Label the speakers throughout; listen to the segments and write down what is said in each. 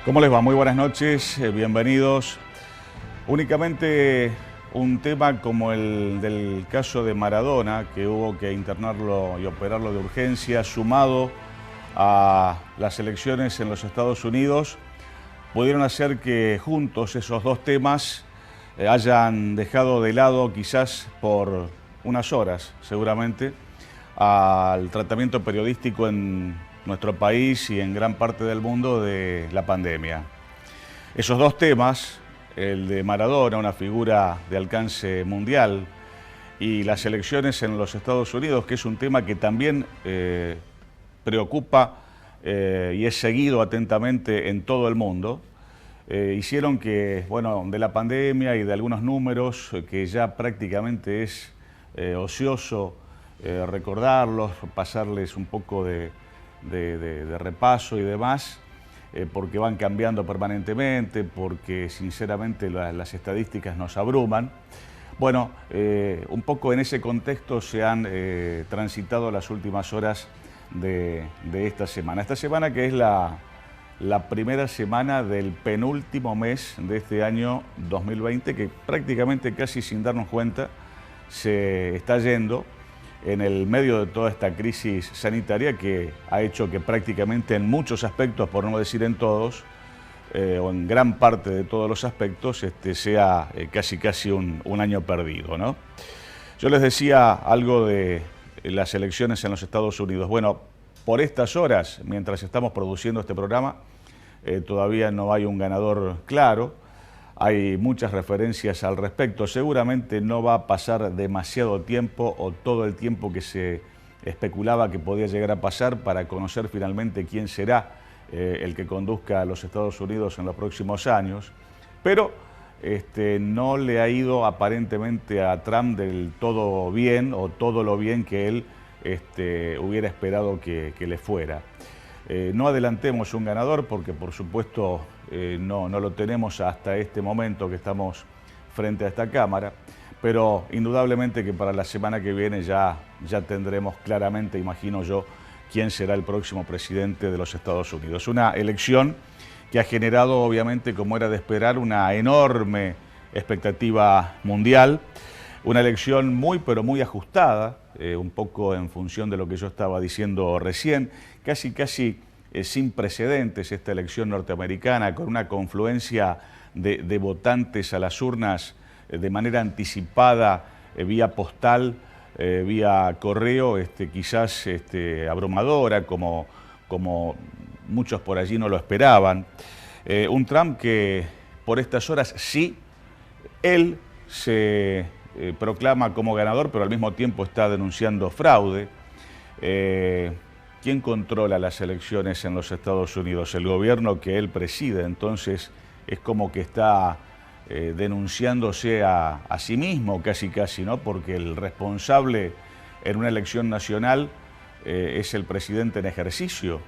Speaker 1: ¿Cómo les va? Muy buenas noches, bienvenidos. Únicamente un tema como el del caso de Maradona, que hubo que internarlo y operarlo de urgencia, sumado a las elecciones en los Estados Unidos, pudieron hacer que juntos esos dos temas hayan dejado de lado, quizás por unas horas seguramente, al tratamiento periodístico en nuestro país y en gran parte del mundo de la pandemia. Esos dos temas, el de Maradona, una figura de alcance mundial, y las elecciones en los Estados Unidos, que es un tema que también preocupa y es seguido atentamente en todo el mundo, hicieron que, bueno, de la pandemia y de algunos números que ya prácticamente es ocioso recordarlos, pasarles un poco de repaso y demás, porque van cambiando permanentemente, porque sinceramente las estadísticas nos abruman. Bueno, un poco en ese contexto se han transitado las últimas horas de esta semana. Esta semana que es la primera semana del penúltimo mes de este año 2020, que prácticamente casi sin darnos cuenta se está yendo en el medio de toda esta crisis sanitaria que ha hecho que prácticamente en muchos aspectos, por no decir en todos, o en gran parte de todos los aspectos, sea casi un año perdido, ¿no? Yo les decía algo de las elecciones en los Estados Unidos. Bueno, por estas horas, mientras estamos produciendo este programa, todavía no hay un ganador claro. Hay muchas referencias al respecto. Seguramente no va a pasar demasiado tiempo o todo el tiempo que se especulaba que podía llegar a pasar para conocer finalmente quién será el que conduzca a los Estados Unidos en los próximos años. Pero no le ha ido aparentemente a Trump del todo bien o todo lo bien que él hubiera esperado que le fuera. No adelantemos un ganador porque por supuesto no lo tenemos hasta este momento que estamos frente a esta cámara, pero indudablemente que para la semana que viene ya tendremos claramente, imagino yo, quién será el próximo presidente de los Estados Unidos. Una elección que ha generado, obviamente, como era de esperar, una enorme expectativa mundial, una elección muy pero muy ajustada, un poco en función de lo que yo estaba diciendo recién, casi sin precedentes esta elección norteamericana, con una confluencia de votantes a las urnas de manera anticipada, vía postal, vía correo, quizás abrumadora, como muchos por allí no lo esperaban. Un Trump que por estas horas sí, él se proclama como ganador, pero al mismo tiempo está denunciando fraude. ¿Quién controla las elecciones en los Estados Unidos? El gobierno que él preside. Entonces es como que está denunciándose a sí mismo casi, ¿no? Porque el responsable en una elección nacional es el presidente en ejercicio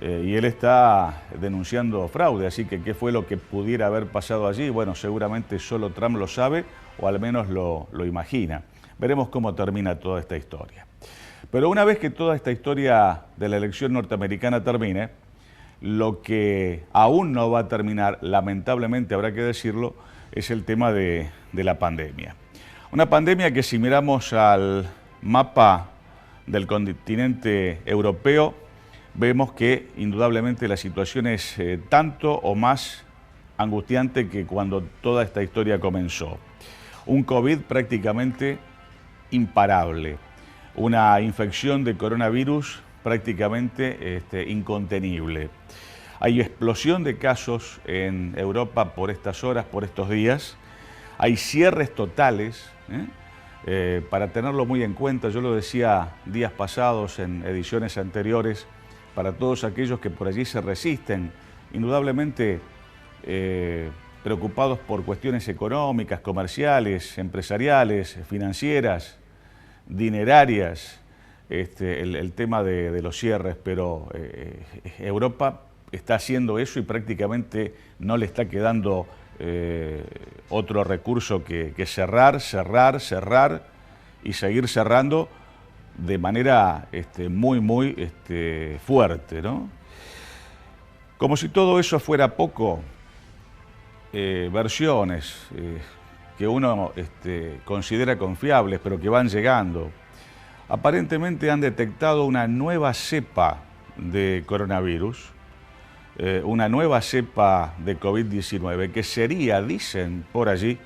Speaker 1: y él está denunciando fraude. Así que ¿qué fue lo que pudiera haber pasado allí? Bueno, seguramente solo Trump lo sabe o al menos lo imagina. Veremos cómo termina toda esta historia. Pero una vez que toda esta historia de la elección norteamericana termine, lo que aún no va a terminar, lamentablemente habrá que decirlo, es el tema de la pandemia. Una pandemia que si miramos al mapa del continente europeo, vemos que indudablemente la situación es tanto o más angustiante que cuando toda esta historia comenzó. Un COVID prácticamente imparable. Una infección de coronavirus prácticamente incontenible. Hay explosión de casos en Europa por estas horas, por estos días. Hay cierres totales, para tenerlo muy en cuenta. Yo lo decía días pasados en ediciones anteriores, para todos aquellos que por allí se resisten, indudablemente preocupados por cuestiones económicas, comerciales, empresariales, financieras, dinerarias, el tema de los cierres, pero Europa está haciendo eso y prácticamente no le está quedando otro recurso que cerrar y seguir cerrando de manera muy fuerte, ¿no? Como si todo eso fuera poco, versiones que uno considera confiables, pero que van llegando, aparentemente han detectado una nueva cepa de coronavirus, una nueva cepa de COVID-19, que sería, dicen por allí,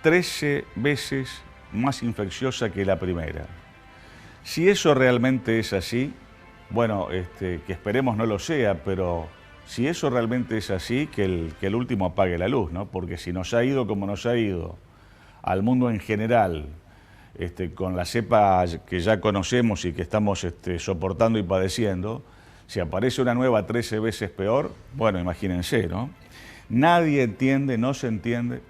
Speaker 1: 13 veces más infecciosa que la primera. Si eso realmente es así, bueno, que esperemos no lo sea, pero si eso realmente es así, que el último apague la luz, ¿no? Porque si nos ha ido como nos ha ido al mundo en general, con la cepa que ya conocemos y que estamos soportando y padeciendo, si aparece una nueva 13 veces peor, bueno, imagínense, ¿no? Nadie entiende, no se entiende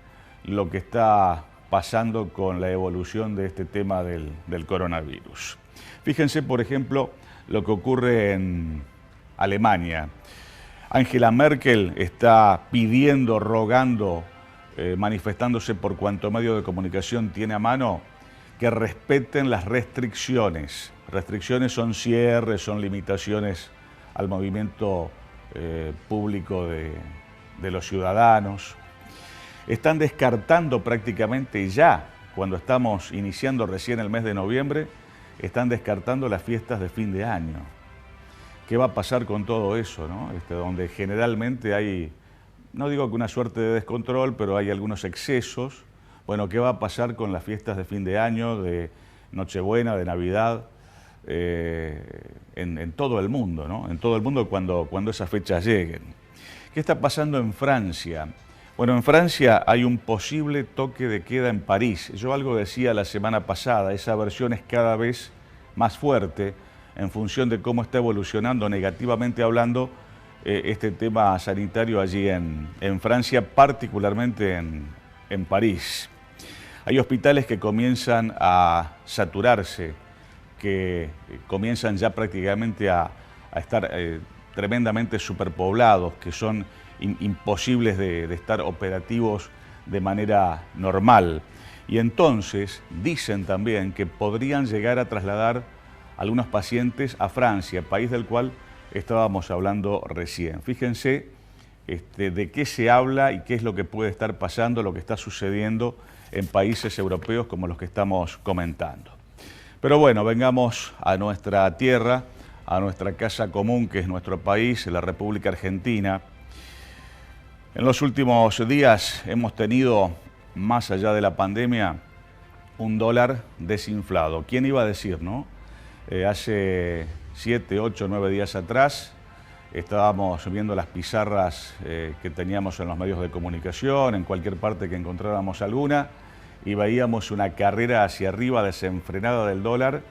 Speaker 1: lo que está pasando con la evolución de este tema del coronavirus. Fíjense, por ejemplo, lo que ocurre en Alemania. Angela Merkel está pidiendo, rogando, manifestándose por cuanto medio de comunicación tiene a mano, que respeten las restricciones. Restricciones son cierres, son limitaciones al movimiento público de los ciudadanos. Están descartando prácticamente ya, cuando estamos iniciando recién el mes de noviembre, están descartando las fiestas de fin de año. ¿Qué va a pasar con todo eso, ¿no? Donde generalmente hay, no digo que una suerte de descontrol, pero hay algunos excesos. Bueno, ¿qué va a pasar con las fiestas de fin de año, de Nochebuena, de Navidad, en todo el mundo, ¿no? En todo el mundo cuando esas fechas lleguen. ¿Qué está pasando en Francia? Bueno, en Francia hay un posible toque de queda en París. Yo algo decía la semana pasada, esa versión es cada vez más fuerte en función de cómo está evolucionando negativamente hablando este tema sanitario allí en Francia, particularmente en París. Hay hospitales que comienzan a saturarse, que comienzan ya prácticamente a estar tremendamente superpoblados, que son imposibles de estar operativos de manera normal. Y entonces dicen también que podrían llegar a trasladar algunos pacientes a Francia, país del cual estábamos hablando recién. Fíjense de qué se habla y qué es lo que puede estar pasando, lo que está sucediendo en países europeos como los que estamos comentando. Pero bueno, vengamos a nuestra tierra, a nuestra casa común, que es nuestro país, la República Argentina. En los últimos días hemos tenido, más allá de la pandemia, un dólar desinflado. ¿Quién iba a decir, no? Hace 7, 8, 9 días atrás estábamos viendo las pizarras que teníamos en los medios de comunicación, en cualquier parte que encontráramos alguna, y veíamos una carrera hacia arriba desenfrenada del dólar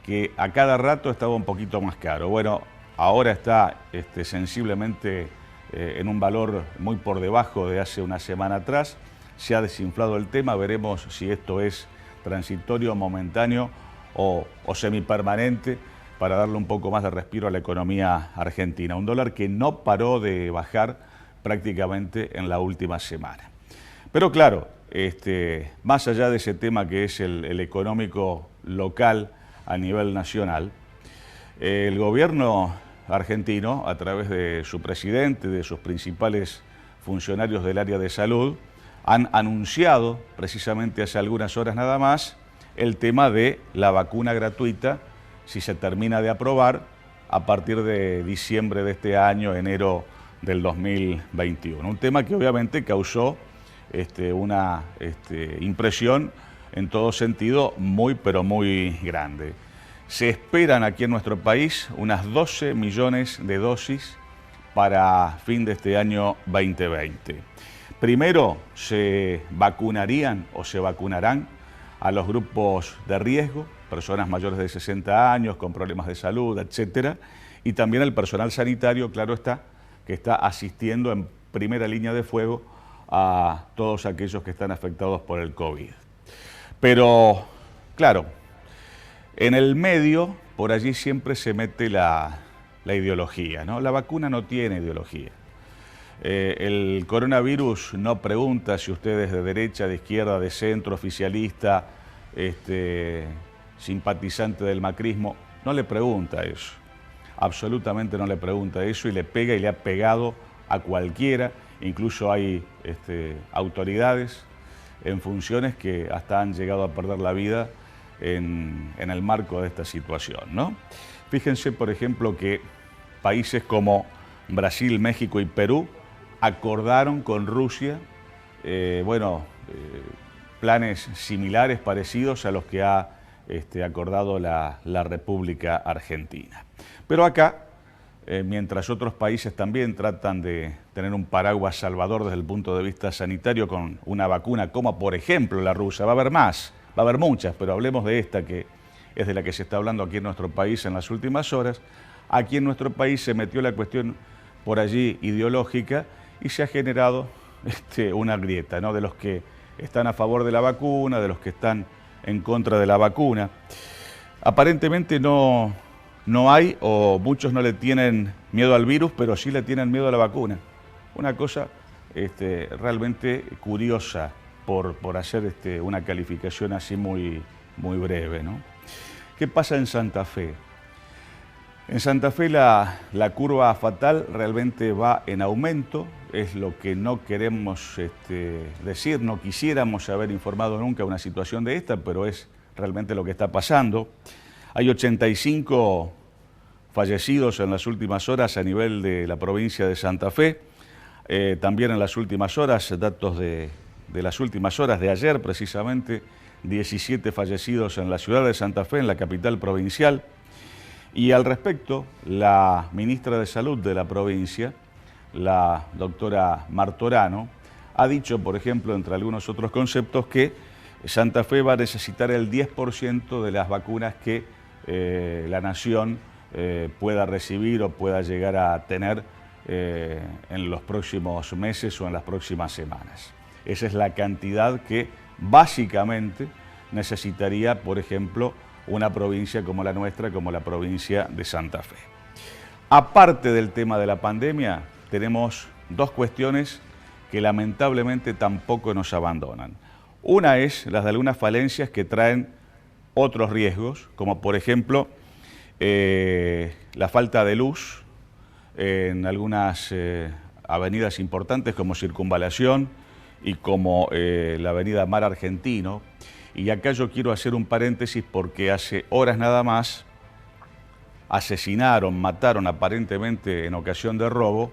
Speaker 1: que a cada rato estaba un poquito más caro. Bueno, ahora está sensiblemente en un valor muy por debajo de hace una semana atrás. Se ha desinflado el tema, veremos si esto es transitorio, momentáneo o semipermanente para darle un poco más de respiro a la economía argentina. Un dólar que no paró de bajar prácticamente en la última semana. Pero claro, más allá de ese tema que es el económico local a nivel nacional, el gobierno argentino, a través de su presidente, de sus principales funcionarios del área de salud, han anunciado, precisamente hace algunas horas nada más, el tema de la vacuna gratuita, si se termina de aprobar, a partir de diciembre de este año, enero del 2021. Un tema que obviamente causó una impresión en todo sentido muy, pero muy grande. Se esperan aquí en nuestro país unas 12 millones de dosis para fin de este año 2020. Primero se vacunarían o se vacunarán a los grupos de riesgo, personas mayores de 60 años, con problemas de salud, etcétera, y también el personal sanitario, claro está, que está asistiendo en primera línea de fuego a todos aquellos que están afectados por el COVID. Pero, claro, en el medio, por allí siempre se mete la ideología, ¿no? La vacuna no tiene ideología. El coronavirus no pregunta si usted es de derecha, de izquierda, de centro, oficialista, simpatizante del macrismo. No le pregunta eso. absolutamente no le pregunta eso y le pega y le ha pegado a cualquiera. Incluso hay autoridades en funciones que hasta han llegado a perder la vida en el marco de esta situación, ¿no? Fíjense, por ejemplo, que países como Brasil, México y Perú acordaron con Rusia, planes similares, parecidos a los que ha acordado la República Argentina. Pero acá, mientras otros países también tratan de tener un paraguas salvador desde el punto de vista sanitario con una vacuna, como por ejemplo la rusa, va a haber más, va a haber muchas, pero hablemos de esta que es de la que se está hablando aquí en nuestro país en las últimas horas. Aquí en nuestro país se metió la cuestión por allí ideológica y se ha generado una grieta, ¿no? De los que están a favor de la vacuna, de los que están en contra de la vacuna. Aparentemente no hay, o muchos no le tienen miedo al virus, pero sí le tienen miedo a la vacuna. Una cosa realmente curiosa por hacer una calificación así muy breve, ¿no? ¿Qué pasa en Santa Fe? En Santa Fe la curva fatal realmente va en aumento, es lo que no queremos decir, no quisiéramos haber informado nunca una situación de esta, pero es realmente lo que está pasando. Hay 85 fallecidos en las últimas horas a nivel de la provincia de Santa Fe, también en las últimas horas, datos de las últimas horas de ayer precisamente, 17 fallecidos en la ciudad de Santa Fe, en la capital provincial. Y al respecto, la ministra de Salud de la provincia, la doctora Martorano, ha dicho, por ejemplo, entre algunos otros conceptos, que Santa Fe va a necesitar el 10% de las vacunas que la nación pueda recibir o pueda llegar a tener en los próximos meses o en las próximas semanas. Esa es la cantidad que básicamente necesitaría, por ejemplo, una provincia como la nuestra, como la provincia de Santa Fe. Aparte del tema de la pandemia, tenemos dos cuestiones que lamentablemente tampoco nos abandonan. Una es las de algunas falencias que traen otros riesgos, como por ejemplo la falta de luz en algunas avenidas importantes como Circunvalación y como la avenida Mar Argentino. Y acá yo quiero hacer un paréntesis porque hace horas nada más mataron aparentemente en ocasión de robo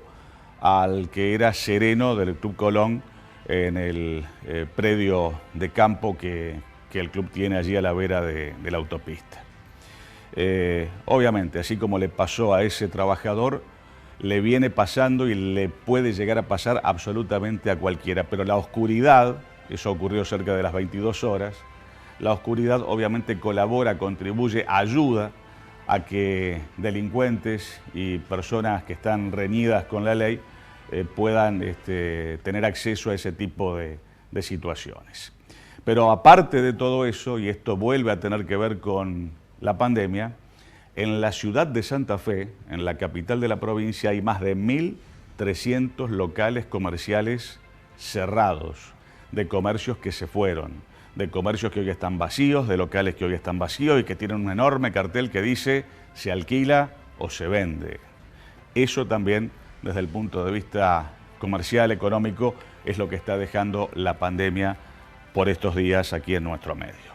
Speaker 1: al que era sereno del Club Colón en el predio de campo que el club tiene allí a la vera de la autopista. Obviamente, así como le pasó a ese trabajador, le viene pasando y le puede llegar a pasar absolutamente a cualquiera, pero la oscuridad, eso ocurrió cerca de las 22 horas, la oscuridad obviamente colabora, contribuye, ayuda a que delincuentes y personas que están reñidas con la ley puedan tener acceso a ese tipo de situaciones. Pero aparte de todo eso, y esto vuelve a tener que ver con la pandemia, en la ciudad de Santa Fe, en la capital de la provincia, hay más de 1.300 locales comerciales cerrados, de comercios que se fueron, de comercios que hoy están vacíos, de locales que hoy están vacíos y que tienen un enorme cartel que dice se alquila o se vende. Eso también, desde el punto de vista comercial, económico, es lo que está dejando la pandemia por estos días aquí en nuestro medio.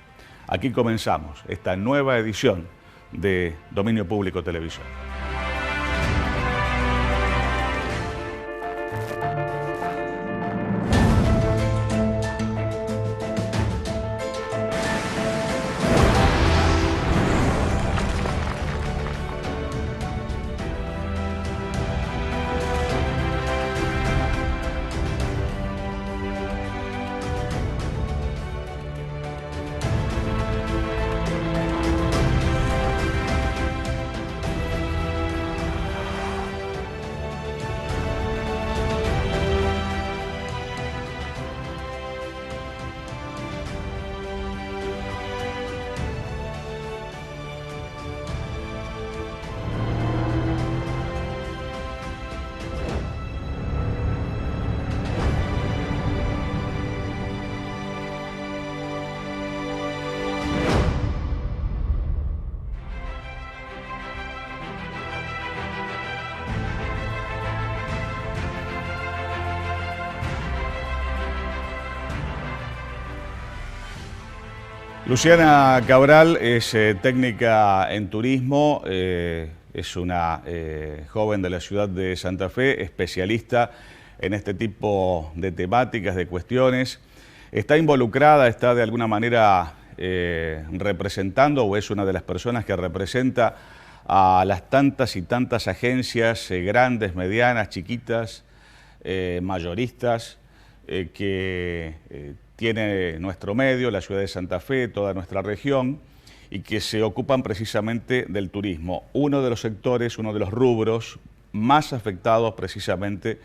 Speaker 1: Aquí comenzamos esta nueva edición de Dominio Público Televisión. Luciana Cabral es técnica en turismo, es una joven de la ciudad de Santa Fe, especialista en este tipo de temáticas, de cuestiones. Está involucrada, está de alguna manera representando, o es una de las personas que representa a las tantas y tantas agencias grandes, medianas, chiquitas, mayoristas, que tiene nuestro medio, la ciudad de Santa Fe, toda nuestra región, y que se ocupan precisamente del turismo. Uno de los sectores, uno de los rubros más afectados precisamente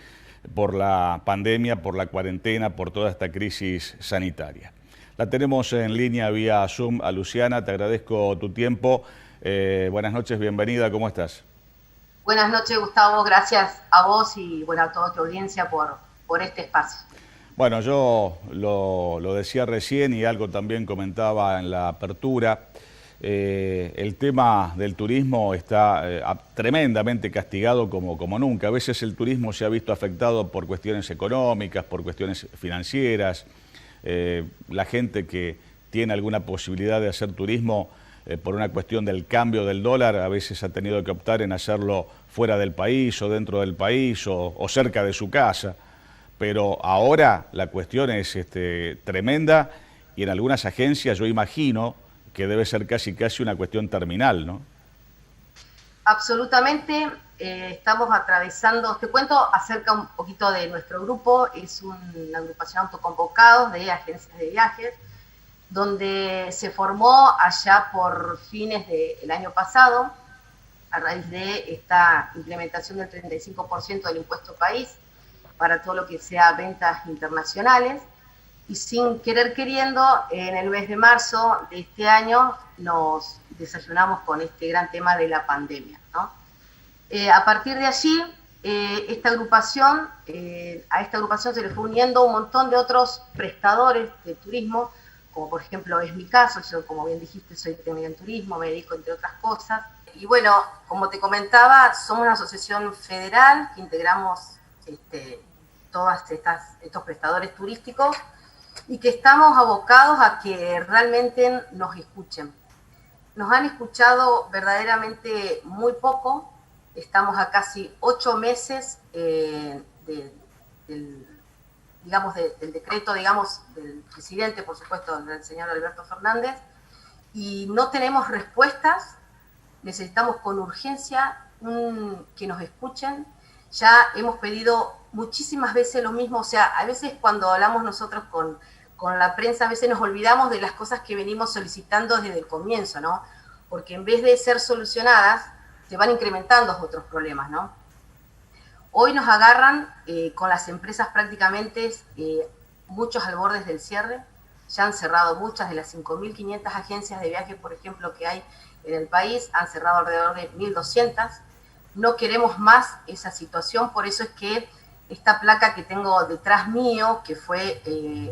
Speaker 1: por la pandemia, por la cuarentena, por toda esta crisis sanitaria. La tenemos en línea vía Zoom a Luciana, te agradezco tu tiempo. Buenas noches, bienvenida, ¿cómo estás?
Speaker 2: Buenas noches, Gustavo, gracias a vos y bueno, a toda tu audiencia por este espacio.
Speaker 1: Bueno, yo lo decía recién y algo también comentaba en la apertura. El tema del turismo está tremendamente castigado como nunca. A veces el turismo se ha visto afectado por cuestiones económicas, por cuestiones financieras. La gente que tiene alguna posibilidad de hacer turismo por una cuestión del cambio del dólar, a veces ha tenido que optar en hacerlo fuera del país o dentro del país o cerca de su casa. Pero ahora la cuestión es tremenda y en algunas agencias yo imagino que debe ser casi una cuestión terminal, ¿no?
Speaker 2: Absolutamente, estamos atravesando, te cuento acerca un poquito de nuestro grupo, es una agrupación autoconvocados de agencias de viajes, donde se formó allá por fines del año pasado, a raíz de esta implementación del 35% del impuesto país, para todo lo que sea ventas internacionales, y sin querer queriendo, en el mes de marzo de este año nos desayunamos con este gran tema de la pandemia, ¿no? A partir de allí, a esta agrupación se le fue uniendo un montón de otros prestadores de turismo, como por ejemplo es mi caso, yo como bien dijiste soy técnica en turismo, me dedico entre otras cosas, y bueno, como te comentaba, somos una asociación federal que integramos todos estos prestadores turísticos y que estamos abocados a que realmente nos escuchen. Nos han escuchado verdaderamente muy poco, estamos a casi 8 meses del decreto, del presidente, por supuesto, del señor Alberto Fernández, y no tenemos respuestas, necesitamos con urgencia que nos escuchen. Ya hemos pedido muchísimas veces lo mismo, o sea, a veces cuando hablamos nosotros con la prensa, a veces nos olvidamos de las cosas que venimos solicitando desde el comienzo, ¿no? Porque en vez de ser solucionadas, se van incrementando otros problemas, ¿no? Hoy nos agarran con las empresas prácticamente muchos al borde del cierre, ya han cerrado muchas de las 5.500 agencias de viaje, por ejemplo, que hay en el país, han cerrado alrededor de 1.200. No queremos más esa situación, por eso es que esta placa que tengo detrás mío, que fue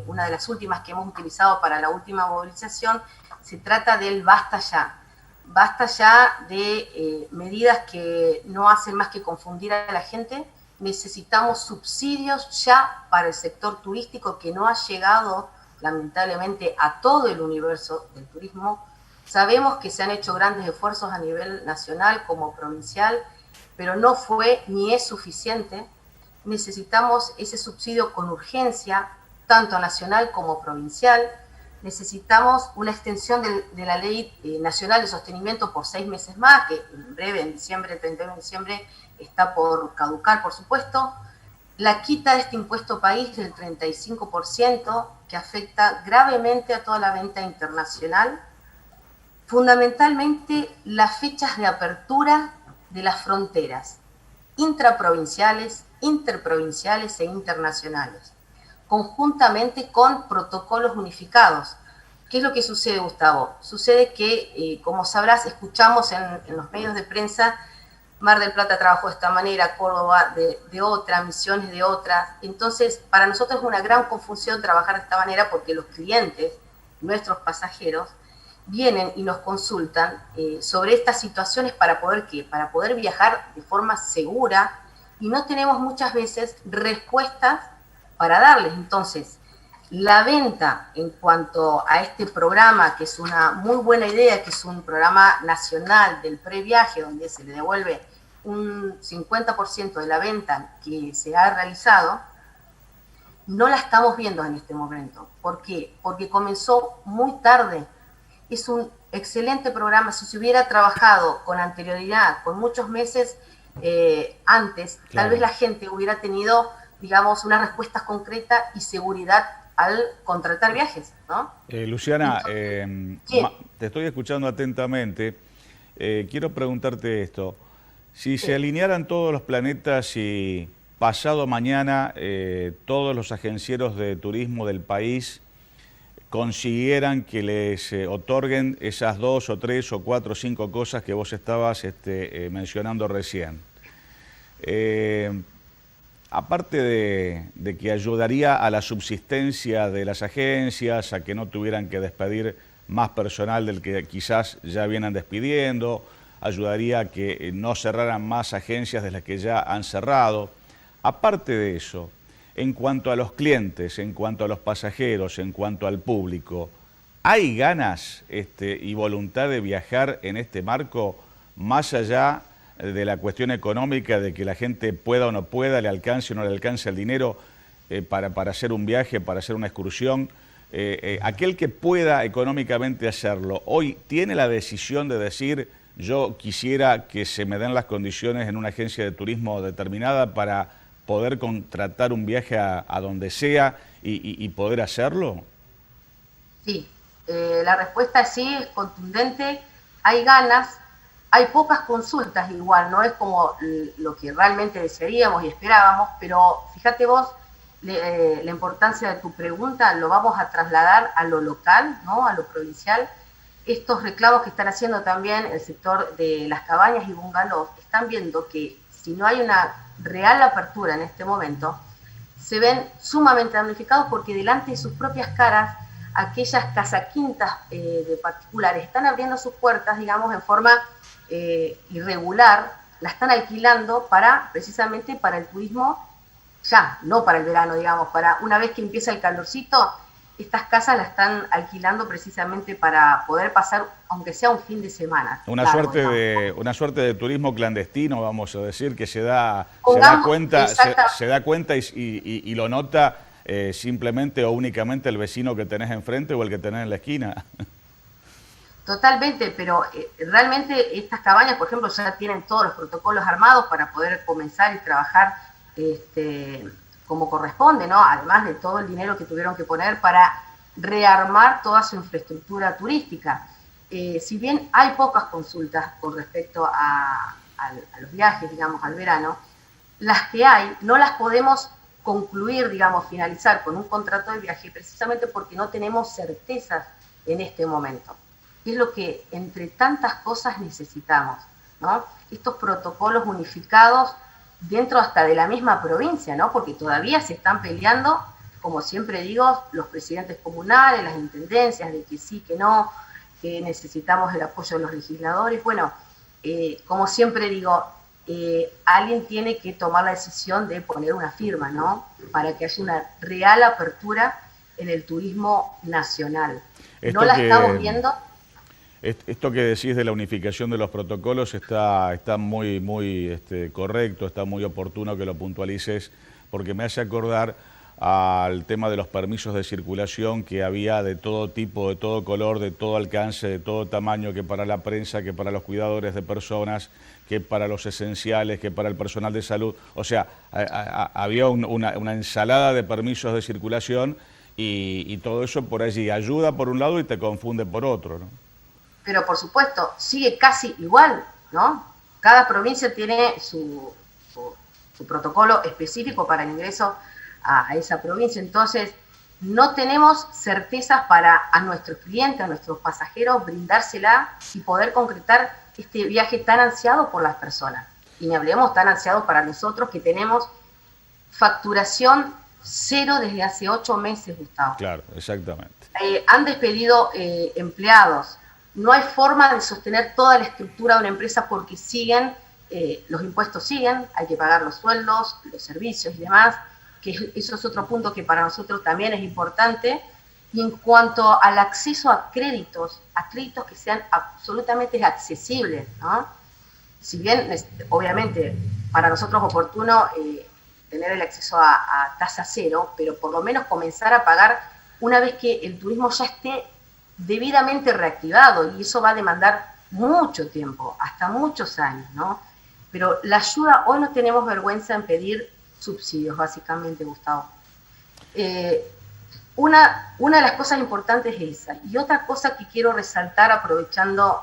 Speaker 2: una de las últimas que hemos utilizado para la última movilización, se trata del basta ya. Basta ya de medidas que no hacen más que confundir a la gente. Necesitamos subsidios ya para el sector turístico que no ha llegado, lamentablemente, a todo el universo del turismo. Sabemos que se han hecho grandes esfuerzos a nivel nacional como provincial, pero no fue ni es suficiente. Necesitamos ese subsidio con urgencia, tanto nacional como provincial. Necesitamos una extensión de la Ley Nacional de Sostenimiento por 6 meses más, que en breve, en diciembre, el 31 de diciembre, está por caducar, por supuesto. La quita de este impuesto país del 35%, que afecta gravemente a toda la venta internacional. Fundamentalmente, las fechas de apertura de las fronteras intraprovinciales, interprovinciales e internacionales, conjuntamente con protocolos unificados. ¿Qué es lo que sucede, Gustavo? Sucede que, como sabrás, escuchamos en los medios de prensa, Mar del Plata trabajó de esta manera, Córdoba de otra, Misiones de otra. Entonces, para nosotros es una gran confusión trabajar de esta manera porque los clientes, nuestros pasajeros, vienen y nos consultan sobre estas situaciones para poder ¿qué? Para poder viajar de forma segura y no tenemos muchas veces respuestas para darles. Entonces, La venta en cuanto a este programa, que es una muy buena idea, que es un programa nacional del previaje, donde se le devuelve un 50% de la venta que se ha realizado, no la estamos viendo en este momento. ¿Por qué? Porque comenzó muy tarde. Es un excelente programa. Si se hubiera trabajado con anterioridad, con muchos meses antes, claro, tal vez la gente hubiera tenido, digamos, una respuesta concreta y seguridad al contratar viajes, ¿no?
Speaker 1: Luciana, te estoy escuchando atentamente. Quiero preguntarte esto. Si se alinearan todos los planetas y pasado mañana todos los agencieros de turismo del país consiguieran que les otorguen esas 2 o 3 o 4 o 5 cosas que vos estabas mencionando recién. Aparte de que ayudaría a la subsistencia de las agencias, a que no tuvieran que despedir más personal del que quizás ya vienen despidiendo, ayudaría a que no cerraran más agencias de las que ya han cerrado. Aparte de eso, en cuanto a los clientes, en cuanto a los pasajeros, en cuanto al público, ¿hay ganas y voluntad de viajar en este marco más allá de la cuestión económica, de que la gente pueda o no pueda, le alcance o no le alcance el dinero para hacer un viaje, para hacer una excursión? Aquel que pueda económicamente hacerlo, hoy tiene la decisión de decir: yo quisiera que se me den las condiciones en una agencia de turismo determinada para poder contratar un viaje a donde sea y poder hacerlo?
Speaker 2: Sí, la respuesta es sí, es contundente, hay ganas, hay pocas consultas igual, no es como lo que realmente desearíamos y esperábamos, pero fíjate vos la importancia de tu pregunta, lo vamos a trasladar a lo local, ¿no? A lo provincial. Estos reclamos que están haciendo también el sector de las cabañas y bungalows, están viendo que si no hay una real apertura en este momento, se ven sumamente damnificados porque delante de sus propias caras, aquellas casaquintas de particulares están abriendo sus puertas, digamos, en forma irregular, la están alquilando precisamente para el turismo, ya, no para el verano, digamos, para una vez que empieza el calorcito. Estas casas las están alquilando precisamente para poder pasar, aunque sea un fin de semana.
Speaker 1: Una suerte de turismo clandestino, vamos a decir, que se da cuenta y lo nota simplemente o únicamente el vecino que tenés enfrente o el que tenés en la esquina.
Speaker 2: Totalmente, pero realmente estas cabañas, por ejemplo, ya tienen todos los protocolos armados para poder comenzar y trabajar como corresponde, ¿no? Además de todo el dinero que tuvieron que poner para rearmar toda su infraestructura turística. Si bien hay pocas consultas con respecto a los viajes, digamos, al verano, las que hay no las podemos concluir, digamos, finalizar con un contrato de viaje precisamente porque no tenemos certezas en este momento. Es lo que entre tantas cosas necesitamos, ¿no? Estos protocolos unificados dentro hasta de la misma provincia, ¿no? Porque todavía se están peleando, como siempre digo, los presidentes comunales, las intendencias, de que sí, que no, que necesitamos el apoyo de los legisladores. Bueno, como siempre digo, alguien tiene que tomar la decisión de poner una firma, ¿no? Para que haya una real apertura en el turismo nacional. No la estamos viendo.
Speaker 1: Esto que decís de la unificación de los protocolos está muy correcto, está muy oportuno que lo puntualices, porque me hace acordar al tema de los permisos de circulación que había de todo tipo, de todo color, de todo alcance, de todo tamaño, que para la prensa, que para los cuidadores de personas, que para los esenciales, que para el personal de salud. O sea, había una ensalada de permisos de circulación y todo eso por allí ayuda por un lado y te confunde por otro, ¿no?
Speaker 2: Pero por supuesto, sigue casi igual, ¿no? Cada provincia tiene su protocolo específico para el ingreso a esa provincia. Entonces, no tenemos certezas para a nuestros clientes, a nuestros pasajeros, brindársela y poder concretar este viaje tan ansiado por las personas. Y ni hablemos tan ansiado para nosotros que tenemos facturación cero desde hace 8 meses, Gustavo.
Speaker 1: Claro, exactamente.
Speaker 2: Han despedido empleados. No hay forma de sostener toda la estructura de una empresa porque siguen, los impuestos siguen, hay que pagar los sueldos, los servicios y demás. que eso es otro punto que para nosotros también es importante. Y en cuanto al acceso a créditos que sean absolutamente accesibles, ¿no? Si bien, obviamente, para nosotros es oportuno tener el acceso a tasa cero, pero por lo menos comenzar a pagar una vez que el turismo ya esté debidamente reactivado, y eso va a demandar mucho tiempo, hasta muchos años, ¿no? Pero la ayuda, hoy no tenemos vergüenza en pedir subsidios, básicamente, Gustavo. Una de las cosas importantes es esa. Y otra cosa que quiero resaltar aprovechando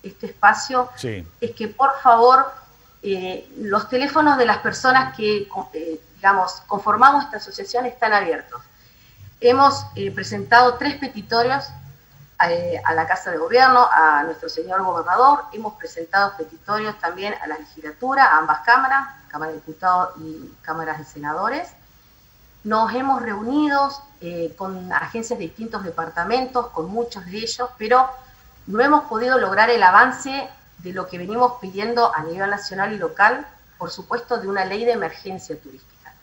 Speaker 2: este espacio, sí, es que por favor los teléfonos de las personas que digamos, conformamos esta asociación están abiertos. Hemos presentado 3 petitorios a la Casa de Gobierno, a nuestro señor gobernador. Hemos presentado petitorios también a la legislatura, a ambas cámaras, Cámara de Diputados y Cámaras de Senadores. Nos hemos reunido con agencias de distintos departamentos, con muchos de ellos, pero no hemos podido lograr el avance de lo que venimos pidiendo a nivel nacional y local, por supuesto, de una ley de emergencia turística.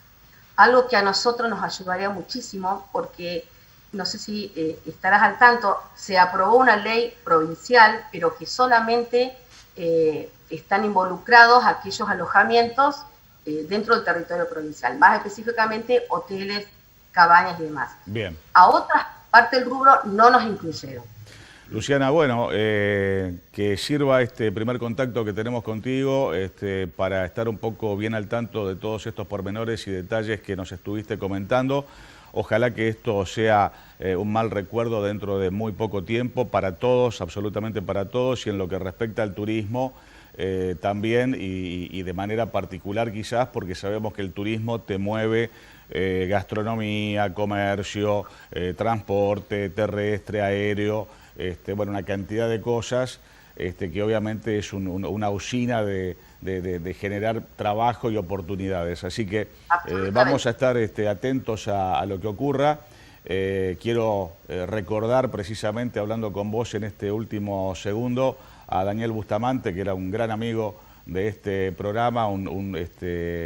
Speaker 2: Algo que a nosotros nos ayudaría muchísimo, porque no sé si estarás al tanto, se aprobó una ley provincial, pero que solamente están involucrados aquellos alojamientos dentro del territorio provincial, más específicamente hoteles, cabañas y demás.
Speaker 1: Bien.
Speaker 2: A otras partes del rubro no nos incluyeron.
Speaker 1: Luciana, bueno, que sirva este primer contacto que tenemos contigo para estar un poco bien al tanto de todos estos pormenores y detalles que nos estuviste comentando. Ojalá que esto sea un mal recuerdo dentro de muy poco tiempo para todos, absolutamente para todos, y en lo que respecta al turismo también, y de manera particular quizás, porque sabemos que el turismo te mueve gastronomía, comercio, transporte terrestre, aéreo, bueno, una cantidad de cosas que obviamente es una usina de generar trabajo y oportunidades. Así que vamos a estar atentos a lo que ocurra. Quiero recordar precisamente, hablando con vos en este último segundo, a Daniel Bustamante, que era un gran amigo de este programa, un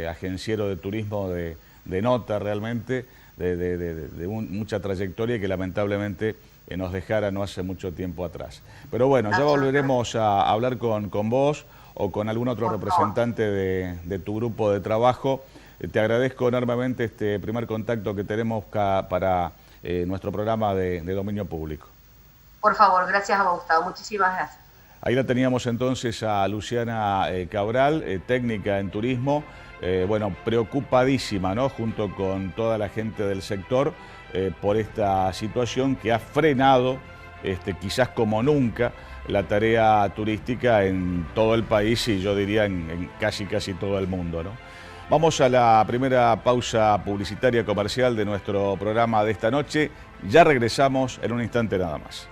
Speaker 1: agenciero de turismo de nota realmente, de mucha trayectoria, y que lamentablemente nos dejara no hace mucho tiempo atrás. Pero bueno, ya volveremos a hablar con vos o con algún otro representante de tu grupo de trabajo. Te agradezco enormemente este primer contacto que tenemos para nuestro programa de dominio público.
Speaker 2: Por favor, gracias a vos, Gustavo. Muchísimas gracias.
Speaker 1: Ahí la teníamos entonces a Luciana Cabral, técnica en turismo, bueno, preocupadísima, ¿no?, junto con toda la gente del sector, por esta situación que ha frenado, quizás como nunca, la tarea turística en todo el país, y yo diría en casi todo el mundo, ¿no? Vamos a la primera pausa publicitaria comercial de nuestro programa de esta noche. Ya regresamos en un instante nada más.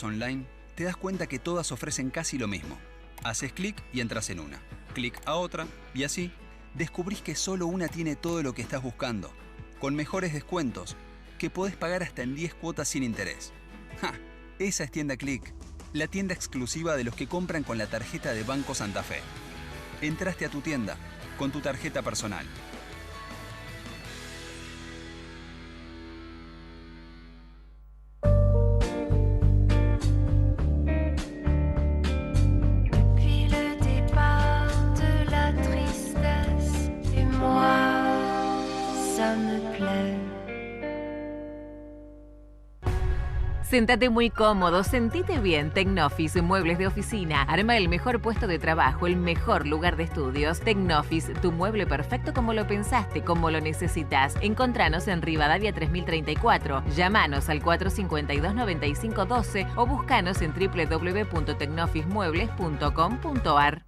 Speaker 3: Online, te das cuenta que todas ofrecen casi lo mismo. Haces clic y entras en una, clic a otra, y así descubrís que solo una tiene todo lo que estás buscando, con mejores descuentos, que podés pagar hasta en 10 cuotas sin interés. ¡Ja! Esa es Tienda Clic, la tienda exclusiva de los que compran con la tarjeta de Banco Santa Fe. Entraste a tu tienda con tu tarjeta personal.
Speaker 4: Séntate muy cómodo, sentite bien. Tecnoffice, muebles de oficina. Arma el mejor puesto de trabajo, el mejor lugar de estudios. Tecnoffice, tu mueble perfecto como lo pensaste, como lo necesitas. Encontranos en Rivadavia 3034. Llámanos al 452-9512 o búscanos en www.tecnofficemuebles.com.ar.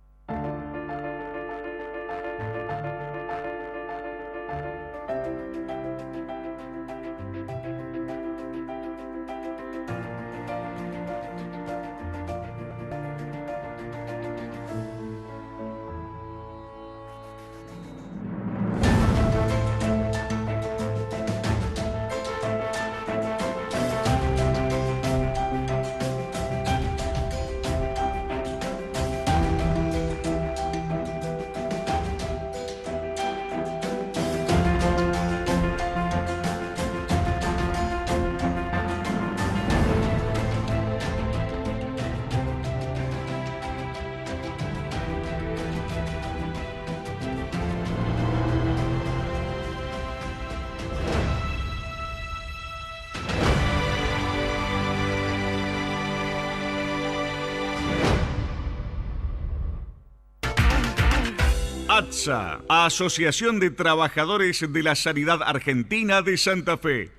Speaker 1: ATSA, Asociación de Trabajadores de la Sanidad Argentina de Santa Fe.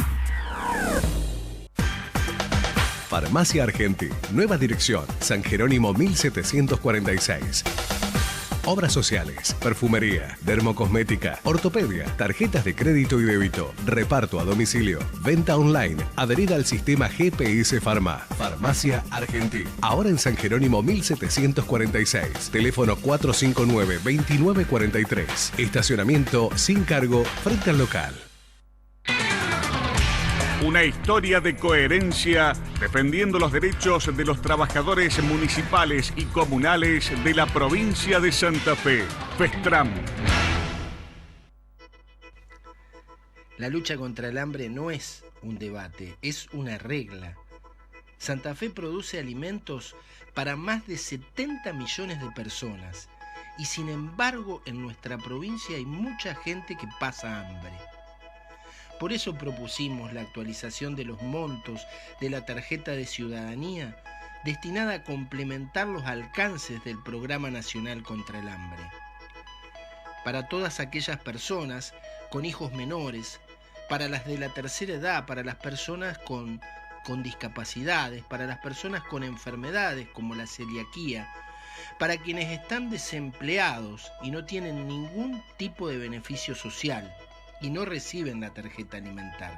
Speaker 5: Farmacia Argentí, nueva dirección, San Jerónimo 1746. Obras sociales, perfumería, dermocosmética, ortopedia, tarjetas de crédito y débito, reparto a domicilio, venta online, adherida al sistema GPS Farma. Farmacia Argentí, ahora en San Jerónimo 1746, teléfono 459-2943, estacionamiento sin cargo frente al local.
Speaker 1: Una historia de coherencia defendiendo los derechos de los trabajadores municipales y comunales de la provincia de Santa Fe. FESTRAM.
Speaker 6: La lucha contra el hambre no es un debate, es una regla. Santa Fe produce alimentos para más de 70 millones de personas y sin embargo en nuestra provincia hay mucha gente que pasa hambre. Por eso propusimos la actualización de los montos de la tarjeta de ciudadanía destinada a complementar los alcances del Programa Nacional contra el Hambre. Para todas aquellas personas con hijos menores, para las de la tercera edad, para las personas con discapacidades, para las personas con enfermedades como la celiaquía, para quienes están desempleados y no tienen ningún tipo de beneficio social y no reciben la tarjeta alimentar.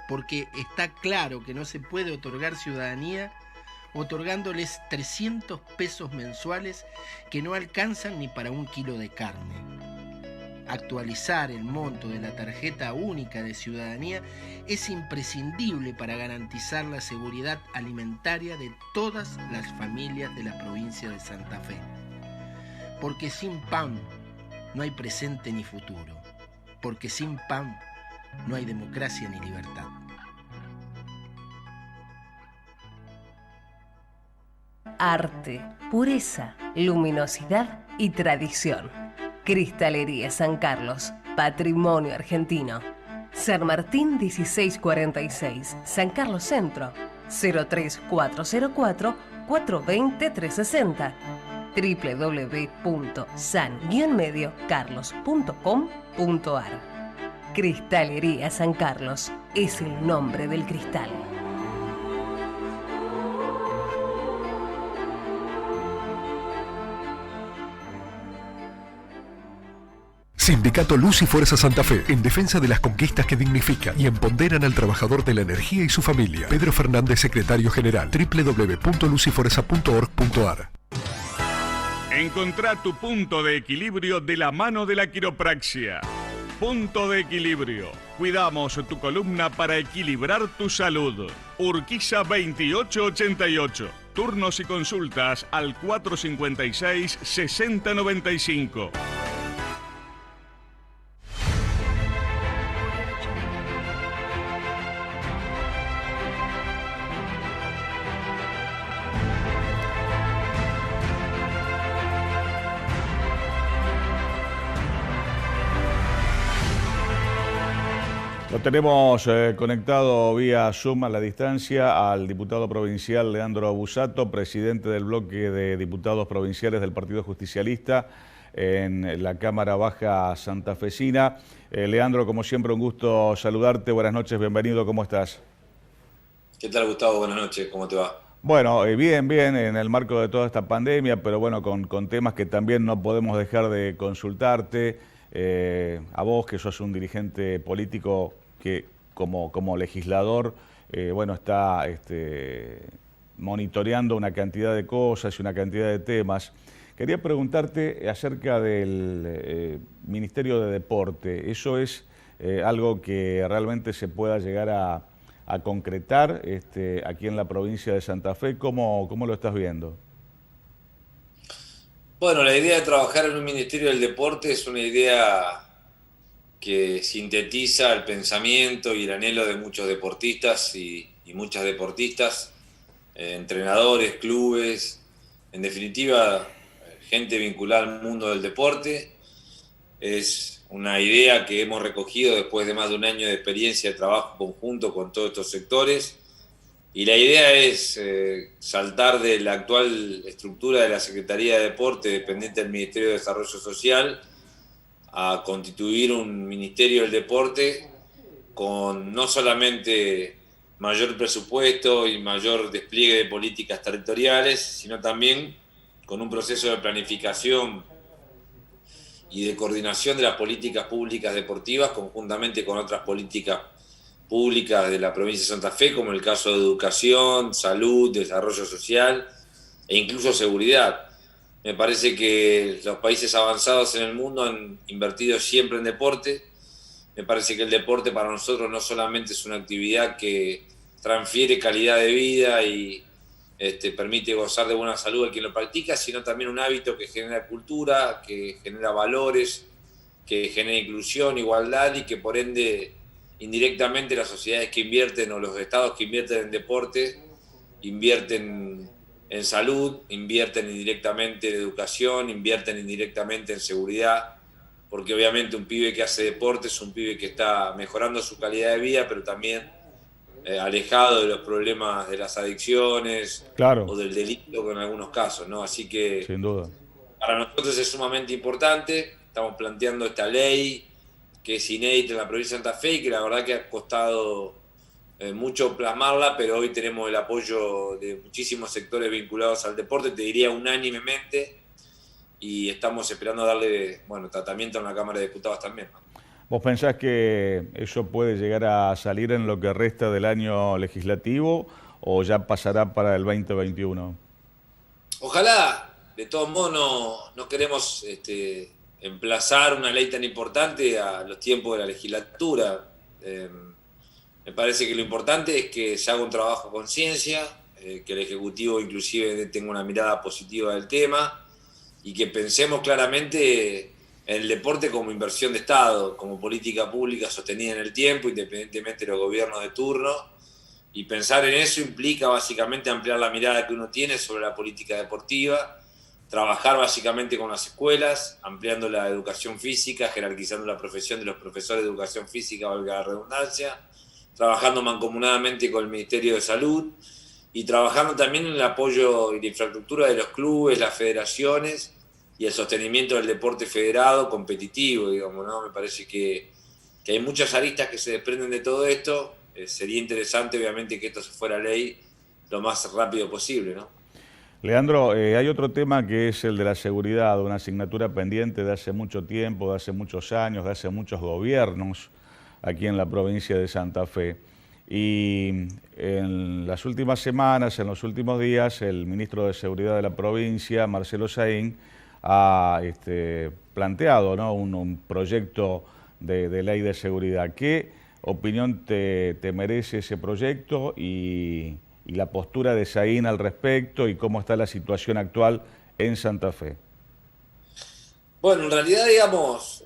Speaker 6: Porque está claro que no se puede otorgar ciudadanía otorgándoles 300 pesos mensuales que no alcanzan ni para 1 kilo de carne. Actualizar el monto de la tarjeta única de ciudadanía es imprescindible para garantizar la seguridad alimentaria de todas las familias de la provincia de Santa Fe. Porque sin pan no hay presente ni futuro. Porque sin pan no hay democracia ni libertad.
Speaker 7: Arte, pureza, luminosidad y tradición. Cristalería San Carlos, patrimonio argentino. San Martín 1646, San Carlos Centro, 03404 420 360. www.san-mediocarlos.com.ar. Cristalería San Carlos es el nombre del cristal.
Speaker 5: Sindicato Luz y Fuerza Santa Fe, en defensa de las conquistas que dignifican y empoderan al trabajador de la energía y su familia. Pedro Fernández, secretario general. www.lucyfuerza.org.ar.
Speaker 1: Encontrá tu punto de equilibrio de la mano de la quiropraxia. Punto de equilibrio. Cuidamos tu columna para equilibrar tu salud. Urquiza 2888. Turnos y consultas al 456-6095. Lo tenemos conectado vía Zoom a la distancia al diputado provincial Leandro Busato, presidente del bloque de diputados provinciales del Partido Justicialista en la Cámara Baja santafesina. Leandro, como siempre, un gusto saludarte. Buenas noches, bienvenido, ¿cómo estás?
Speaker 8: ¿Qué tal, Gustavo? Buenas noches, ¿cómo te va?
Speaker 1: Bueno, bien, en el marco de toda esta pandemia, pero bueno, con temas que también no podemos dejar de consultarte. A vos, que sos un dirigente político que como legislador, bueno, está monitoreando una cantidad de cosas y una cantidad de temas. Quería preguntarte acerca del Ministerio de Deporte. ¿Eso es algo que realmente se pueda llegar a concretar aquí en la provincia de Santa Fe? ¿Cómo lo estás viendo?
Speaker 8: Bueno, la idea de trabajar en un Ministerio del Deporte es una idea que sintetiza el pensamiento y el anhelo de muchos deportistas y muchas deportistas, entrenadores, clubes, en definitiva, gente vinculada al mundo del deporte. Es una idea que hemos recogido después de más de un año de experiencia de trabajo conjunto con todos estos sectores Y la idea es saltar de la actual estructura de la Secretaría de Deporte, dependiente del Ministerio de Desarrollo Social, a constituir un Ministerio del Deporte con no solamente mayor presupuesto y mayor despliegue de políticas territoriales, sino también con un proceso de planificación y de coordinación de las políticas públicas deportivas conjuntamente con otras políticas públicas de la provincia de Santa Fe, como el caso de educación, salud, desarrollo social e incluso seguridad. Me parece que los países avanzados en el mundo han invertido siempre en deporte. Me parece que el deporte para nosotros no solamente es una actividad que transfiere calidad de vida y permite gozar de buena salud a quien lo practica, sino también un hábito que genera cultura, que genera valores, que genera inclusión, igualdad y que por ende indirectamente las sociedades que invierten o los estados que invierten en deporte invierten en salud, invierten indirectamente en educación, invierten indirectamente en seguridad, porque obviamente un pibe que hace deporte es un pibe que está mejorando su calidad de vida, pero también alejado de los problemas de las adicciones,
Speaker 1: claro,
Speaker 8: o del delito en algunos casos, ¿no? Así que
Speaker 1: sin duda,
Speaker 8: para nosotros es sumamente importante. Estamos planteando esta ley que es inédita en la provincia de Santa Fe y que la verdad que ha costado mucho plasmarla, pero hoy tenemos el apoyo de muchísimos sectores vinculados al deporte, te diría unánimemente, y estamos esperando darle tratamiento en la Cámara de Diputados también, ¿no?
Speaker 1: ¿Vos pensás que eso puede llegar a salir en lo que resta del año legislativo o ya pasará para el 2021?
Speaker 8: Ojalá. De todos modos no queremos emplazar una ley tan importante a los tiempos de la legislatura. Me parece que lo importante es que se haga un trabajo con conciencia, que el Ejecutivo inclusive tenga una mirada positiva del tema y que pensemos claramente en el deporte como inversión de Estado, como política pública sostenida en el tiempo, independientemente de los gobiernos de turno. Y pensar en eso implica básicamente ampliar la mirada que uno tiene sobre la política deportiva, trabajar básicamente con las escuelas, ampliando la educación física, jerarquizando la profesión de los profesores de educación física, valga la redundancia, trabajando mancomunadamente con el Ministerio de Salud y trabajando también en el apoyo y la infraestructura de los clubes, las federaciones y el sostenimiento del deporte federado, competitivo, digamos, ¿no? Me parece que hay muchas aristas que se desprenden de todo esto. Sería interesante, obviamente, que esto se fuera ley lo más rápido posible, ¿no?
Speaker 1: Leandro, hay otro tema que es el de la seguridad, una asignatura pendiente de hace mucho tiempo, de hace muchos años, de hace muchos gobiernos aquí en la provincia de Santa Fe. Y en las últimas semanas, en los últimos días, el ministro de Seguridad de la provincia, Marcelo Saín, ha planteado, ¿no?, un proyecto de ley de seguridad. ¿Qué opinión te merece ese proyecto y la postura de Saín al respecto y cómo está la situación actual en Santa Fe?
Speaker 8: Bueno, en realidad, digamos,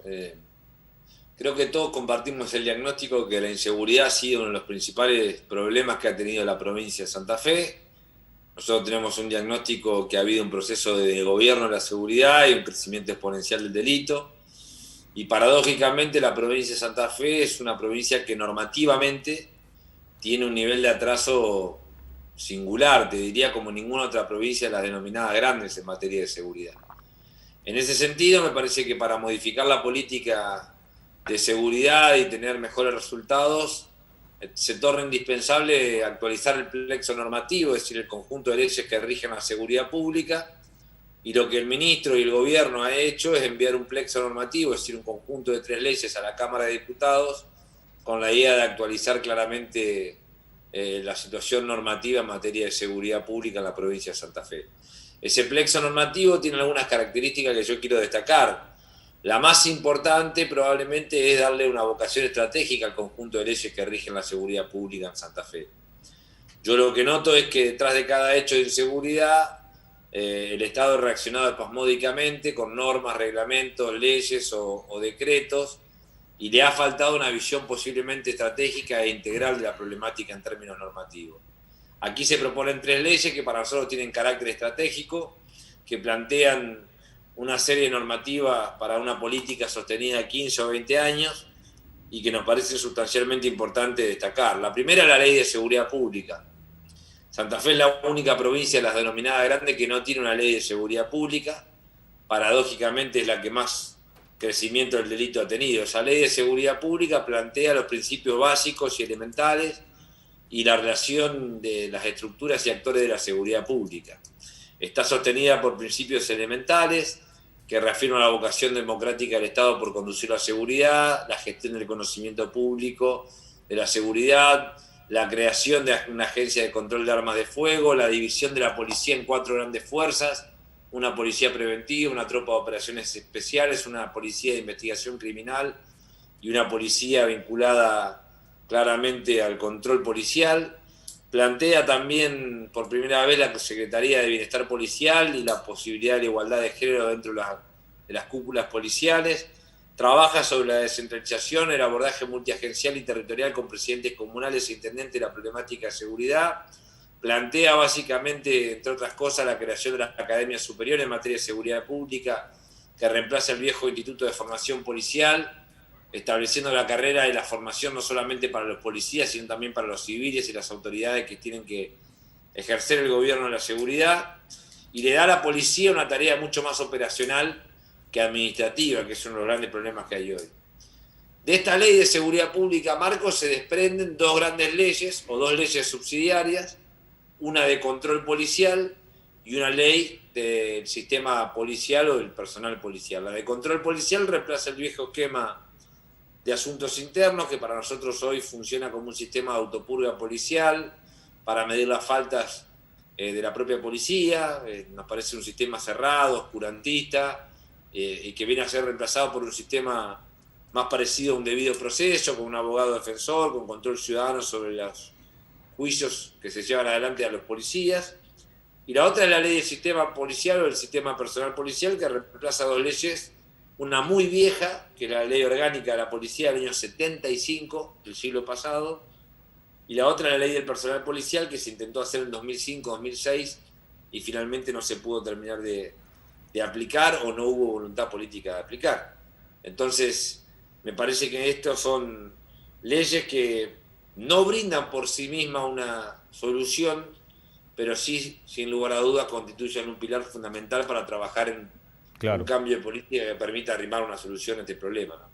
Speaker 8: creo que todos compartimos el diagnóstico que la inseguridad ha sido uno de los principales problemas que ha tenido la provincia de Santa Fe. Nosotros tenemos un diagnóstico que ha habido un proceso de gobierno de la seguridad y un crecimiento exponencial del delito. Y paradójicamente la provincia de Santa Fe es una provincia que normativamente tiene un nivel de atraso singular, te diría como ninguna otra provincia de las denominadas grandes en materia de seguridad. En ese sentido, me parece que para modificar la política de seguridad y tener mejores resultados, se torna indispensable actualizar el plexo normativo, es decir, el conjunto de leyes que rigen la seguridad pública. Y lo que el ministro y el gobierno ha hecho es enviar un plexo normativo, es decir, un conjunto de 3 leyes a la Cámara de Diputados, con la idea de actualizar claramente la situación normativa en materia de seguridad pública en la provincia de Santa Fe. Ese plexo normativo tiene algunas características que yo quiero destacar. La más importante probablemente es darle una vocación estratégica al conjunto de leyes que rigen la seguridad pública en Santa Fe. Yo lo que noto es que detrás de cada hecho de inseguridad, el Estado ha reaccionado espasmódicamente con normas, reglamentos, leyes o decretos, y le ha faltado una visión posiblemente estratégica e integral de la problemática en términos normativos. Aquí se proponen 3 leyes que para nosotros tienen carácter estratégico, que plantean una serie de normativas para una política sostenida de 15 o 20 años y que nos parece sustancialmente importante destacar. La primera es la Ley de Seguridad Pública. Santa Fe es la única provincia de las denominadas grandes que no tiene una ley de seguridad pública. Paradójicamente es la que más crecimiento del delito ha tenido. Esa ley de seguridad pública plantea los principios básicos y elementales y la relación de las estructuras y actores de la seguridad pública. Está sostenida por principios elementales que reafirman la vocación democrática del Estado por conducir la seguridad, la gestión del conocimiento público de la seguridad, la creación de una agencia de control de armas de fuego, la división de la policía en 4 grandes fuerzas, una policía preventiva, una tropa de operaciones especiales, una policía de investigación criminal y una policía vinculada claramente al control policial. Plantea también por primera vez la Secretaría de Bienestar Policial y la posibilidad de la igualdad de género dentro de las cúpulas policiales. Trabaja sobre la descentralización, el abordaje multiagencial y territorial con presidentes comunales e intendentes de la problemática de seguridad. Plantea básicamente, entre otras cosas, la creación de la Academia Superior en materia de seguridad pública, que reemplaza el viejo Instituto de Formación Policial, estableciendo la carrera y la formación no solamente para los policías, sino también para los civiles y las autoridades que tienen que ejercer el gobierno de la seguridad, y le da a la policía una tarea mucho más operacional que administrativa, que es uno de los grandes problemas que hay hoy. De esta ley de seguridad pública, Marcos, se desprenden 2 grandes leyes, o 2 leyes subsidiarias, una de control policial y una ley del sistema policial o del personal policial. La de control policial reemplaza el viejo esquema de asuntos internos, que para nosotros hoy funciona como un sistema de autopurga policial para medir las faltas de la propia policía. Nos parece un sistema cerrado, oscurantista, y que viene a ser reemplazado por un sistema más parecido a un debido proceso, con un abogado defensor, con control ciudadano sobre los juicios que se llevan adelante a los policías. Y la otra es la ley del sistema policial o del sistema personal policial, que reemplaza 2 leyes, una muy vieja, que es la ley orgánica de la policía del año 75, del siglo pasado, y la otra la ley del personal policial, que se intentó hacer en 2005-2006 y finalmente no se pudo terminar de aplicar, o no hubo voluntad política de aplicar. Entonces, me parece que estos son leyes que no brindan por sí mismas una solución, pero sí, sin lugar a dudas, constituyen un pilar fundamental para trabajar en un cambio de política que permita arrimar una solución a este problema, ¿no?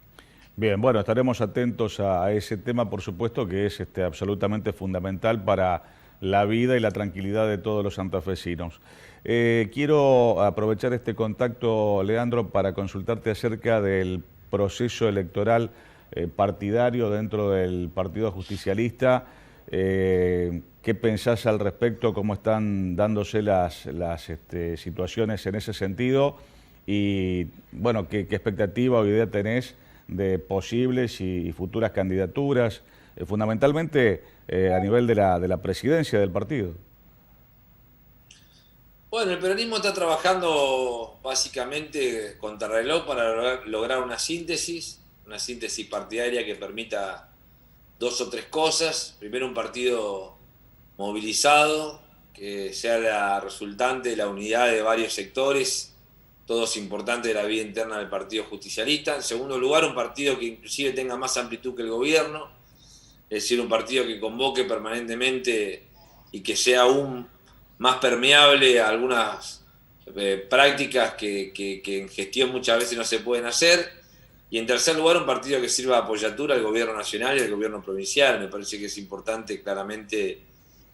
Speaker 1: Bien, bueno, estaremos atentos a ese tema, por supuesto, que es absolutamente fundamental para la vida y la tranquilidad de todos los santafesinos. Quiero aprovechar este contacto, Leandro, para consultarte acerca del proceso electoral partidario dentro del Partido Justicialista. ¿Qué pensás al respecto? ¿Cómo están dándose las situaciones en ese sentido? Y, bueno, ¿qué expectativa o idea tenés de posibles y futuras candidaturas, fundamentalmente a nivel de la presidencia del partido?
Speaker 8: Bueno, el peronismo está trabajando básicamente contrarreloj para lograr una síntesis partidaria que permita 2 o 3 cosas. Primero, un partido movilizado, que sea la resultante de la unidad de varios sectores, todos importantes de la vida interna del Partido Justicialista. En segundo lugar, un partido que inclusive tenga más amplitud que el gobierno, es decir, un partido que convoque permanentemente y que sea aún más permeable a algunas prácticas que en gestión muchas veces no se pueden hacer. Y en tercer lugar, un partido que sirva de apoyatura al gobierno nacional y al gobierno provincial. Me parece que es importante claramente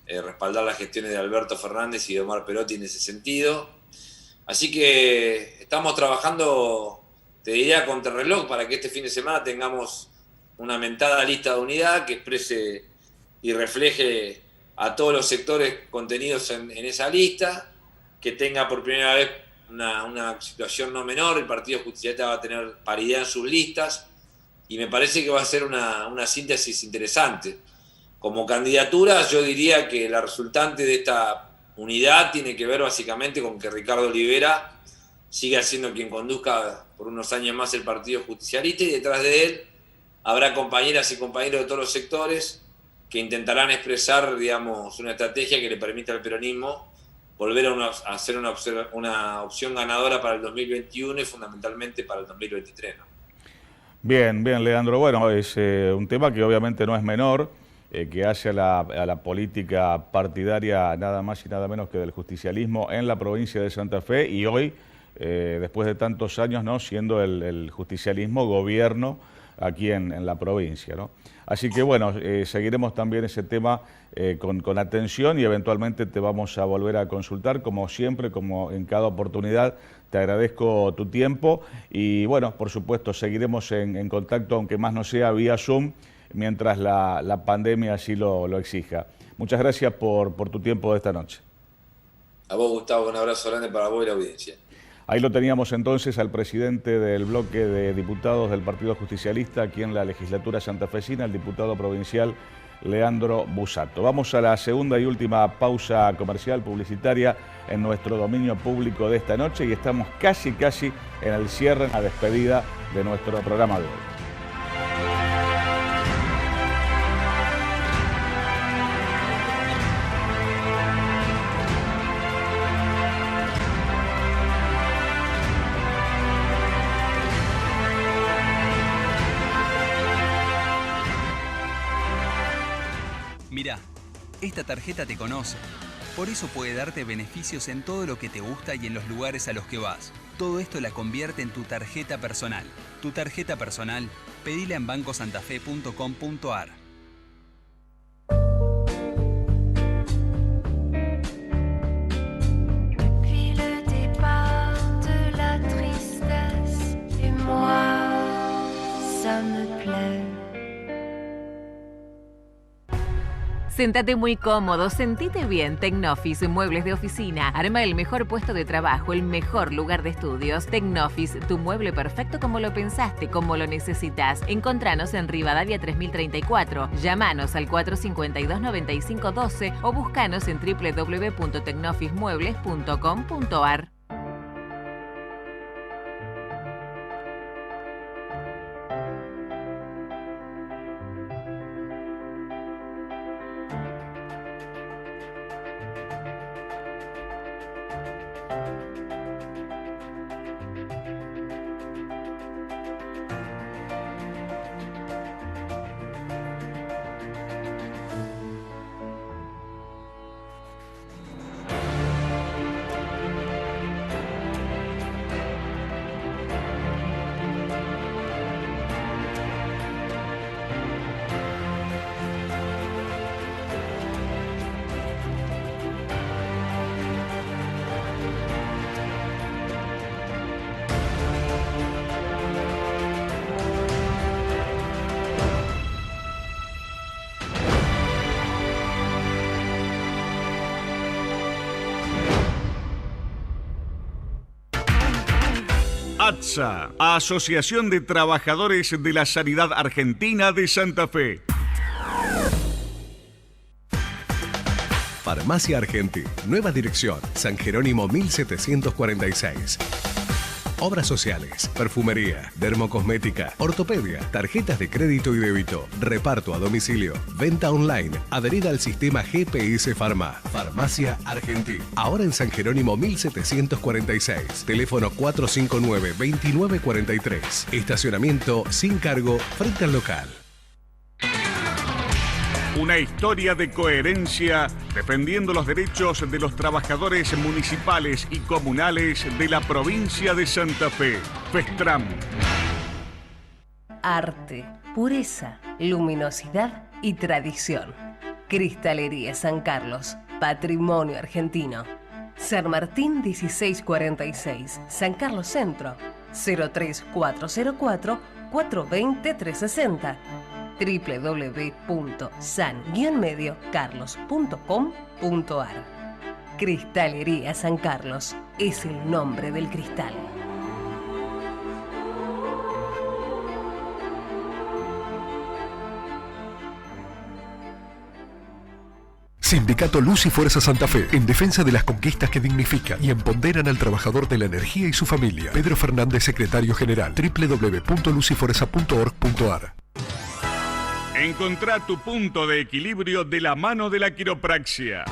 Speaker 8: respaldar las gestiones de Alberto Fernández y de Omar Perotti en ese sentido. Así que estamos trabajando, te diría, contrarreloj para que este fin de semana tengamos una mentada lista de unidad que exprese y refleje a todos los sectores contenidos en esa lista, que tenga por primera vez una situación no menor. El Partido Justicialista va a tener paridad en sus listas y me parece que va a ser una síntesis interesante. Como candidatura, yo diría que la resultante de esta unidad tiene que ver básicamente con que Ricardo Olivera siga siendo quien conduzca por unos años más el Partido Justicialista, y detrás de él habrá compañeras y compañeros de todos los sectores que intentarán expresar, digamos, una estrategia que le permita al peronismo volver a ser una opción ganadora para el 2021 y fundamentalmente para el 2023, ¿no?
Speaker 1: Bien, Leandro. Bueno, es un tema que obviamente no es menor, que hace a la política partidaria nada más y nada menos que del justicialismo en la provincia de Santa Fe, y hoy, después de tantos años, ¿no?, siendo el justicialismo gobierno aquí en la provincia, ¿no? Así que bueno, seguiremos también ese tema con atención y eventualmente te vamos a volver a consultar, como siempre, como en cada oportunidad. Te agradezco tu tiempo y bueno, por supuesto, seguiremos en contacto, aunque más no sea vía Zoom, mientras la pandemia así lo exija. Muchas gracias por tu tiempo de esta noche.
Speaker 8: A vos, Gustavo, un abrazo grande para vos y la audiencia.
Speaker 1: Ahí lo teníamos entonces al presidente del bloque de diputados del Partido Justicialista aquí en la legislatura santafesina, el diputado provincial Leandro Busato. Vamos a la segunda y última pausa comercial publicitaria en nuestro dominio público de esta noche y estamos casi en el cierre, en la despedida de nuestro programa de hoy.
Speaker 3: Mirá, esta tarjeta te conoce. Por eso puede darte beneficios en todo lo que te gusta y en los lugares a los que vas. Todo esto la convierte en tu tarjeta personal. Tu tarjeta personal, pedila en bancosantafe.com.ar.
Speaker 9: Depuis le départ de la tristesse, et moi, ça me plaît.
Speaker 4: Séntate muy cómodo, sentite bien. Tecnofis, muebles de oficina. Arma el mejor puesto de trabajo, el mejor lugar de estudios. Tecnofis, tu mueble perfecto como lo pensaste, como lo necesitas. Encontranos en Rivadavia 3034. Llámanos al 452-9512 o búscanos en www.tecnofismuebles.com.ar.
Speaker 1: ATSA, Asociación de Trabajadores de la Sanidad Argentina de Santa Fe.
Speaker 5: Farmacia Argentí, nueva dirección, San Jerónimo 1746. Obras sociales, perfumería, dermocosmética, ortopedia, tarjetas de crédito y débito, reparto a domicilio, venta online, adherida al sistema GPS Pharma. Farmacia Argentí. Ahora en San Jerónimo 1746. Teléfono 459-2943. Estacionamiento sin cargo frente al local.
Speaker 1: Una historia de coherencia defendiendo los derechos de los trabajadores municipales y comunales de la provincia de Santa Fe. Festram.
Speaker 7: Arte, pureza, luminosidad y tradición. Cristalería San Carlos, patrimonio argentino. San Martín 1646, San Carlos Centro, 03404 420 360. www.san-mediocarlos.com.ar. Cristalería San Carlos es el nombre del cristal.
Speaker 10: Sindicato Luz y Fuerza Santa Fe, en defensa de las conquistas que dignifican y empoderan al trabajador de la energía y su familia. Pedro Fernández, secretario general. www.lucyfuerza.org.ar.
Speaker 1: Encontrá tu punto de equilibrio de la mano de la quiropraxia.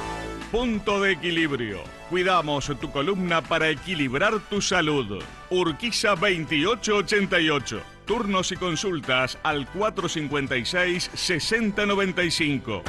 Speaker 1: Punto de equilibrio. Cuidamos tu columna para equilibrar tu salud. Urquiza 2888. Turnos y consultas al 456-6095.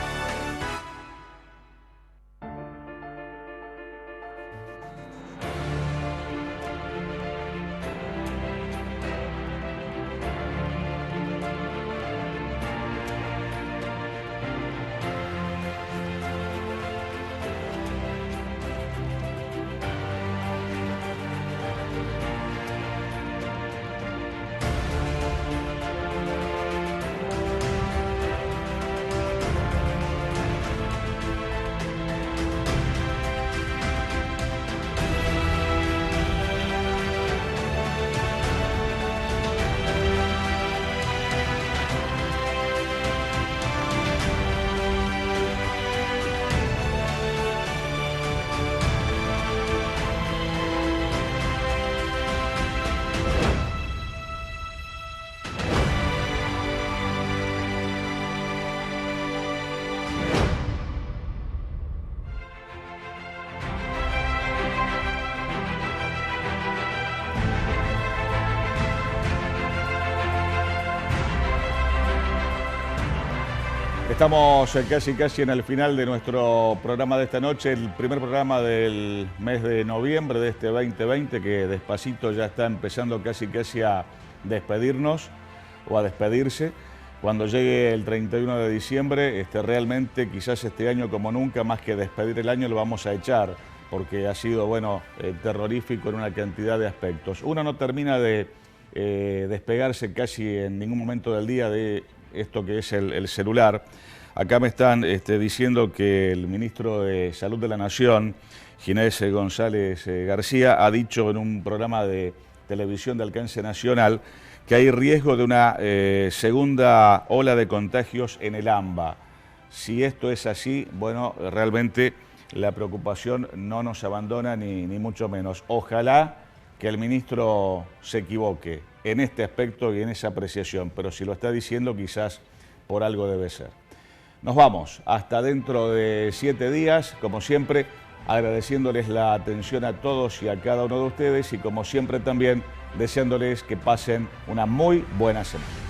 Speaker 1: Estamos casi en el final de nuestro programa de esta noche, el primer programa del mes de noviembre de este 2020, que despacito ya está empezando casi a despedirnos o a despedirse. Cuando llegue el 31 de diciembre, realmente quizás este año como nunca, más que despedir el año, lo vamos a echar, porque ha sido, bueno, terrorífico en una cantidad de aspectos. Uno no termina de despegarse casi en ningún momento del día de esto que es el celular. Acá me están diciendo que el ministro de Salud de la Nación, Ginés González García, ha dicho en un programa de televisión de alcance nacional que hay riesgo de una segunda ola de contagios en el AMBA. Si esto es así, bueno, realmente la preocupación no nos abandona ni mucho menos. Ojalá que el ministro se equivoque en este aspecto y en esa apreciación, pero si lo está diciendo quizás por algo debe ser. Nos vamos hasta dentro de 7 días, como siempre, agradeciéndoles la atención a todos y a cada uno de ustedes y como siempre también deseándoles que pasen una muy buena semana.